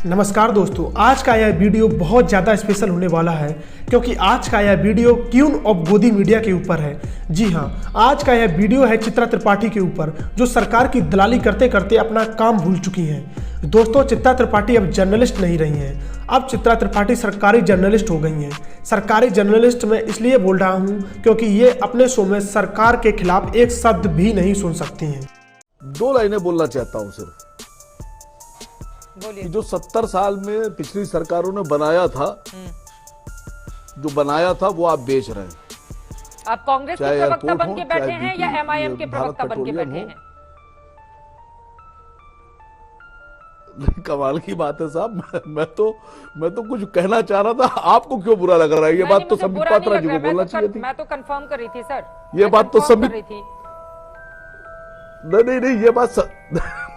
नमस्कार दोस्तों, आज का यह वीडियो बहुत ज़्यादा स्पेशल होने वाला है क्योंकि आज का यह वीडियो क्यून ऑफ गोदी मीडिया के ऊपर है। जी हाँ, आज का यह वीडियो है चित्रा त्रिपाठी के ऊपर, जो सरकार की दलाली करते करते अपना काम भूल चुकी हैं। दोस्तों, चित्रा त्रिपाठी अब जर्नलिस्ट नहीं रही हैं, अब चित्रा त्रिपाठी सरकारी जर्नलिस्ट हो गई हैं। सरकारी जर्नलिस्ट मैं इसलिए बोल रहा हूँ क्योंकि ये अपने शो में सरकार के खिलाफ एक शब्द भी नहीं सुन सकती हैं। दो लाइनें बोलना चाहता हूँ सिर्फ। बोलिए। जो 70 साल में पिछली सरकारों ने बनाया था, जो बनाया था वो आप बेच रहे हैं। आप कांग्रेस के प्रवक्ता बन के बैठे हैं या एमआईएम के प्रवक्ता बन के बैठे हैं? कमाल की बात है साहब। मैं तो कुछ कहना चाह रहा था, आपको क्यों बुरा लग रहा है? ये बात तो संबित पात्रा जी को बोलना चाहिए थी। मैं तो कंफर्म कर रही थी सर, ये बात तो संबित थी। नहीं, ये बात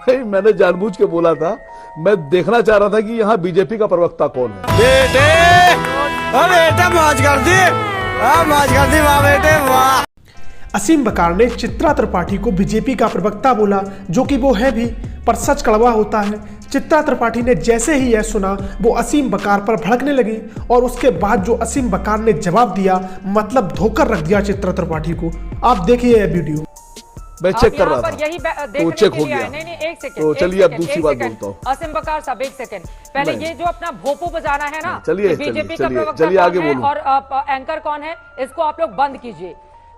नहीं, मैंने जानबूझ के बोला था। मैं देखना चाह रहा था कि यहाँ बीजेपी का प्रवक्ता कौन है। बेटे मौज कर दी, मौज कर दी, वाह बेटे वाह। असीम बकार ने चित्रा त्रिपाठी को बीजेपी का प्रवक्ता बोला, जो कि वो है भी, पर सच कड़वा होता है। चित्रा त्रिपाठी ने जैसे ही यह सुना, वो असीम बकार पर भड़कने लगी और उसके बाद जो असीम बकार ने जवाब दिया, मतलब धोकर रख दिया चित्रा त्रिपाठी को। आप देखिए यह वीडियो। मैं चेक कर रहा था, तो चेक हो गया। नहीं, एक सेकंड। तो चलिए अब दूसरी बात बोलता हूँ। असीम बकार साहब, एक सेकंड पहले ये जो अपना भोपू बजाना है ना, चलिए बीजेपी का प्रवक्ता आगे कौन है बोलूं। और एंकर कौन है, इसको आप लोग बंद कीजिए।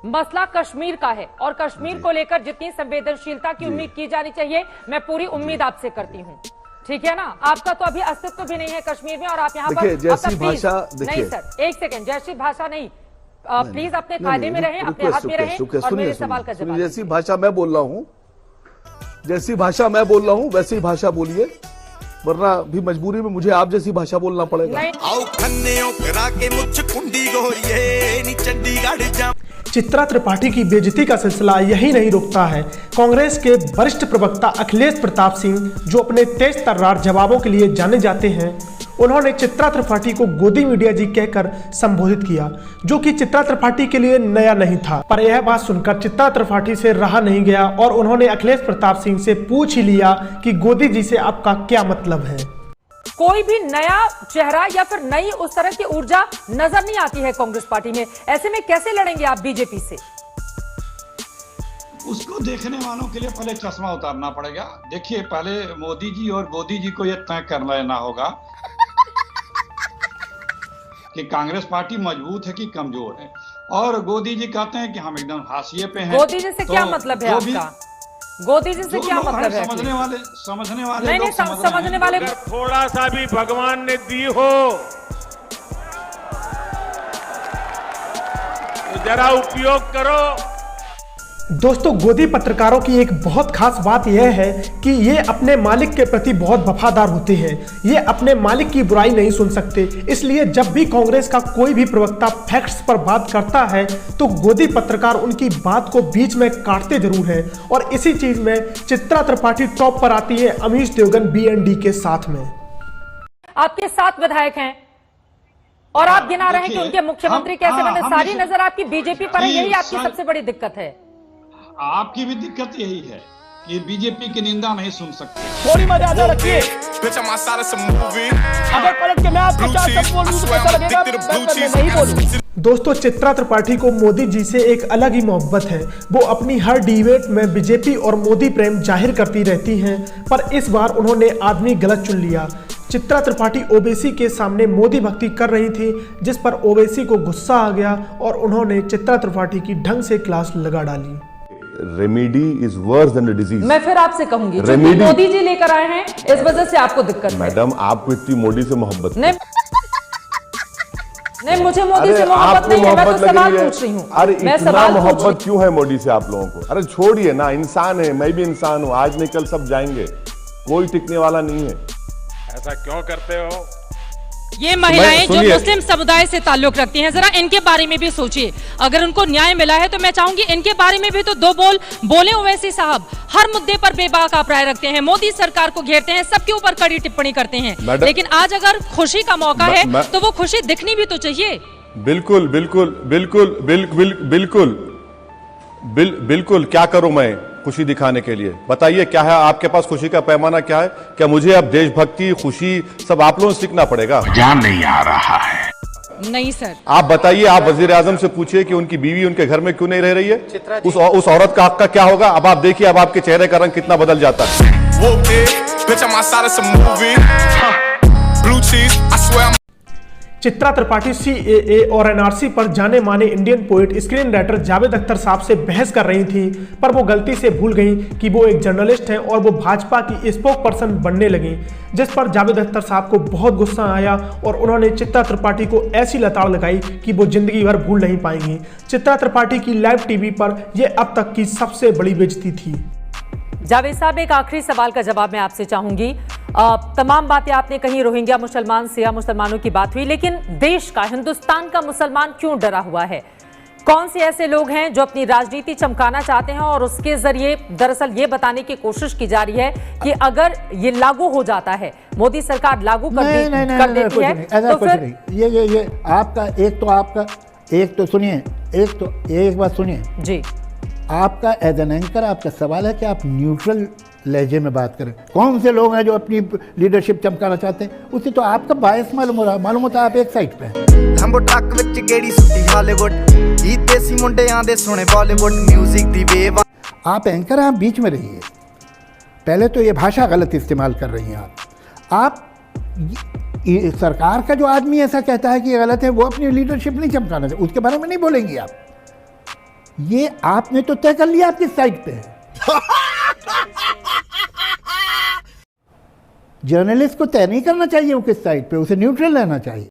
मसला कश्मीर का है और कश्मीर को लेकर जितनी संवेदनशीलता की उम्मीद की जानी चाहिए, मैं पूरी उम्मीद आपसे करती हूँ, ठीक है ना। आपका तो अभी अस्तित्व भी नहीं है कश्मीर में और आप यहाँ पर जैसी भाषा नहीं सर, एक सेकंड, जैसी भाषा नहीं, प्लीज अपने कायदे में रहें, अपने हाथ में रहें और मेरे सवाल का जवाब। जैसी भाषा मैं बोल रहा हूँ, जैसी भाषा मैं बोल रहा हूँ वैसी भाषा बोलिए, वरना भी मजबूरी में मुझे आप जैसी भाषा बोलना पड़ेगा। चित्रा त्रिपाठी की बेइज्जती का सिलसिला यही नहीं रुकता है। कांग्रेस के वरिष्ठ प्रवक्ता अखिलेश प्रताप सिंह, जो अपने तेज तर्रार जवाबों के लिए जाने जाते हैं, उन्होंने चित्रा त्रिपाठी को गोदी मीडिया जी कहकर संबोधित किया, जो कि चित्रा त्रिपाठी के लिए नया नहीं था। पर यह बात सुनकर चित्रा त्रिपाठी से रहा नहीं गया और उन्होंने अखिलेश प्रताप सिंह से पूछ ही लिया कि गोदी जी से आपका क्या मतलब है। कोई भी नया चेहरा या फिर नई उस तरह की ऊर्जा नजर नहीं आती है कांग्रेस पार्टी में। ऐसे में कैसे लड़ेंगे आप बीजेपी से? उसको देखने वालों के लिए पहले चश्मा उतारना पड़ेगा। देखिए, पहले मोदी जी और गोदी जी को यह तय कर लेना होगा कि कांग्रेस पार्टी मजबूत है कि कमजोर है। और गोदी जी कहते हैं कि हम एकदम हाशिए पे हैं। गोदी जी से क्या मतलब है आपका? गोदी जी से क्या मतलब है? समझने वाले नहीं, समझने वाले। थोड़ा सा भी भगवान ने दी हो तो जरा उपयोग करो। दोस्तों, गोदी पत्रकारों की एक बहुत खास बात यह है कि ये अपने मालिक के प्रति बहुत वफादार होते हैं। ये अपने मालिक की बुराई नहीं सुन सकते, इसलिए जब भी कांग्रेस का कोई भी प्रवक्ता फैक्ट्स पर बात करता है तो गोदी पत्रकार उनकी बात को बीच में काटते जरूर हैं। और इसी चीज में चित्रा त्रिपाठी टॉप पर आती है अमीश देवगन BND के साथ में। आपके 7 विधायक हैं और आप गिना रहे हैं कि उनके मुख्यमंत्री कैसे बने। सारी नजर आपकी बीजेपी पर है, यही आपकी सबसे बड़ी दिक्कत है। आपकी भी दिक्कत यही है कि बीजेपी की निंदा नहीं सुन सकते। थोड़ी मर्यादा रखिए। अगर पलट के मैं आपके साथ सब बोलूं तो कैसा लगेगा? मैं नहीं बोलूं। दोस्तों, चित्रा त्रिपाठी को मोदी जी से एक अलग ही मोहब्बत है। वो अपनी हर डिबेट में बीजेपी और मोदी प्रेम जाहिर करती रहती हैं, पर इस बार उन्होंने आदमी गलत चुन लिया। चित्रा त्रिपाठी ओवैसी के सामने मोदी भक्ति कर रही थी, जिस पर ओवैसी को गुस्सा आ गया और उन्होंने चित्रा त्रिपाठी की ढंग से क्लास लगा डाली। Remedy is worse than the disease. मैं फिर आपसे कहूंगी, जो मोदी जी लेकर आए हैं इस वजह से आपको दिक्कत है। मैडम, आपको इतनी मोदी से मोहब्बत नहीं, मुझे मोदी से मोहब्बत नहीं है, मैं तो सवाल पूछ रही हूँ। अरे इतना मोहब्बत क्यों है मोदी से आप लोगों को? अरे छोड़िए ना, इंसान है, मैं भी इंसान हूँ, आज नहीं कल सब जाएंगे, कोई टिकने वाला नहीं है। ऐसा क्यों करते हो? ये महिलाएं जो मुस्लिम समुदाय से ताल्लुक रखती हैं, जरा इनके बारे में भी सोचिए। अगर उनको न्याय मिला है तो मैं चाहूंगी इनके बारे में भी तो दो बोल बोले। ओवैसी साहब हर मुद्दे पर बेबाक आप राय रखते हैं, मोदी सरकार को घेरते हैं, सबके ऊपर कड़ी टिप्पणी करते हैं, लेकिन आज अगर खुशी का मौका है तो वो खुशी दिखनी भी तो चाहिए। बिल्कुल, क्या करूं मैं? खुशी दिखाने के लिए। बताइए क्या है आपके पास खुशी का पैमाना क्या है? क्या मुझे अब देशभक्ति, खुशी सब आप लोगों से सीखना पड़ेगा? ध्यान नहीं आ रहा है। नहीं सर, आप बताइए, आप वजीर आजम से पूछिए कि उनकी बीवी उनके घर में क्यों नहीं रह रही है? उस औरत का हक का क्या होगा? अब आप देखिए, अब आपके चेहरे का रंग कितना बदल जाता है। चित्रा त्रिपाठी CAA और NRC पर जाने माने Indian poet screen writer Javed Akhtar साहब से बहस कर रही थी, पर वो गलती से भूल गई कि वो एक जर्नलिस्ट हैं और वो भाजपा की स्पोक पर्सन बनने लगी, जिस पर जावेद अख्तर साहब को बहुत गुस्सा आया और उन्होंने चित्रा त्रिपाठी को ऐसी लताड़ लगाई कि वो जिंदगी भर भूल नहीं पाएंगी। चित्रा त्रिपाठी की लाइव टीवी पर यह अब तक की सबसे बड़ी बेइज्जती थी। जावेद साहब, एक आखिरी सवाल का जवाब मैं आपसे चाहूंगी। तमाम बातें आपने कही, रोहिंग्या मुसलमान, सिया मुसलमानों की बात हुई, लेकिन देश का, हिंदुस्तान का मुसलमान क्यों डरा हुआ है? कौन से ऐसे लोग हैं जो अपनी राजनीति चमकाना चाहते हैं और उसके जरिए दरअसल ये बताने की कोशिश की जा रही है कि अगर ये लागू हो जाता है, मोदी सरकार लागू कर देती है, तो फिर ये आपका सुनिए, एक बात सुनिए जी, आपका एज एन एंकर आपका सवाल है कि आप न्यूट्रल लहजे में बात करें। कौन से लोग हैं जो अपनी लीडरशिप चमकाना चाहते हैं? उससे तो आपका बायस मालूम होता है, आप एक साइड पे हैं। लंबो ट्रक विच गेड़ी सुट्टी हॉलीवुड, ई देसी मुंडे आंदे सोने बॉलीवुड म्यूजिक दी वेव। आप एंकर, आप बीच में रहिए। पहले तो ये भाषा गलत इस्तेमाल कर रही हैं आप सरकार का जो आदमी ऐसा कहता है कि ये गलत है, वो अपनी लीडरशिप नहीं चमकाना चाहिए, उसके बारे में नहीं बोलेंगी आप। ये आपने तो तय कर लिया आप किस साइड पे है। जर्नलिस्ट को तय नहीं करना चाहिए वो किस साइड पे, उसे न्यूट्रल रहना चाहिए।